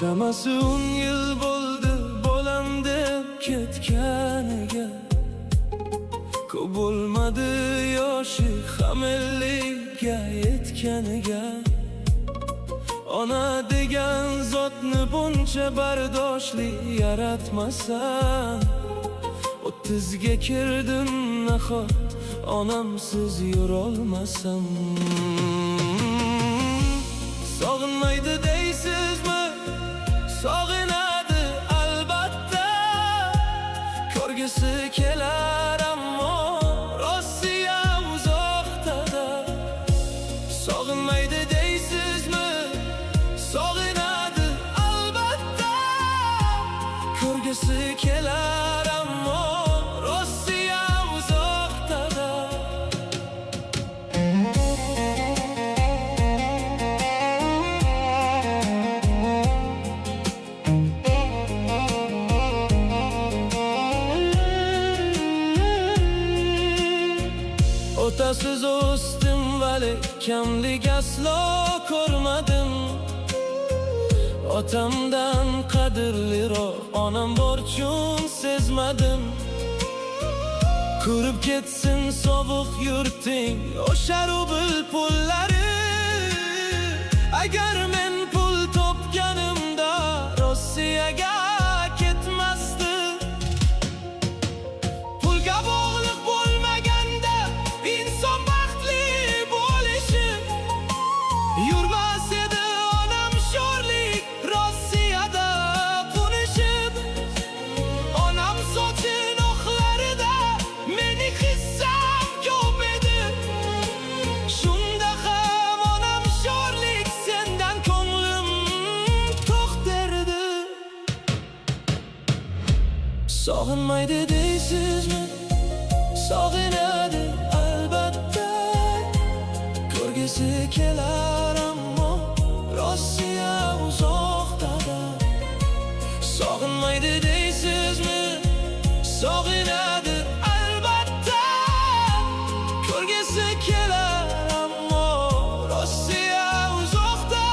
Chamasi 10 yil bo'ldi bo'lam deb ketganiga. Ko'p bo'lmadi yoshi ham 50ga yetganiga. Ona degan zotni buncha bardoshli yaratmasan, 30ga kirdim nahot onamsiz yurolmasam. Sog'inmaydi deysizmi? Sog'inadi albatta. Ko'rgisi kelar ammo Rossiya uzoqda. Sog'inmaydi deysizmi? Sog'inadi albatta. Ko'rgisi kelar ammo Rossiya uzoqda. Otasiz o'sdim vali kamlik aslo ko'rmadim. Otamdan qadrliroq onam borchun sezmadim. Ko'rib ketsin sovuq yurting o'sha rubl pullari. Agar men pul topganimda Rossiyaga ketmasdi. Pulga bog'liq bo'lmaganda inson baxtli bo'lishi. Yurmas edi onam sho'rlik Rossiyada qo'nishib. Onam sochin oqlarida meni hissam ko'p edi. Shunda ham onam sho'rlik sendan ko'nglim to'q derdi. Sog'inmaydi deysizmi? Sog'inadi albatta. Ko'rgisi kelar ammo Rossiya uzoqda. Sog'inmaydi deysizmi? Sog'inadi albatta. Ko'rgisi kelar ammo Rossiya uzoqda.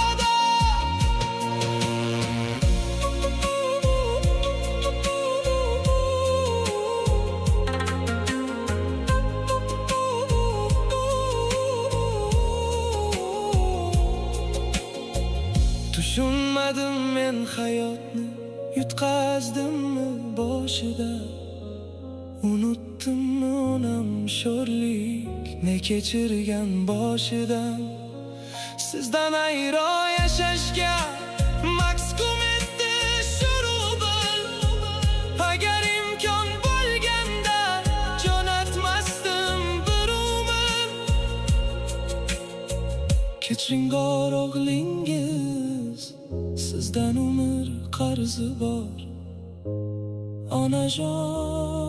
Tushunmadim men hayotni, yutqazdimmi boshida. Unutdimmi onam sho'rlik ne kechirgan boshidan. Sizdan ayro yashashga mahkum etdi shu rubl. Agar imkon bo'lganda jo'natmasdim bir umr. Kechiring o'g'lingiz, sizdan umr qarzi bor onajon.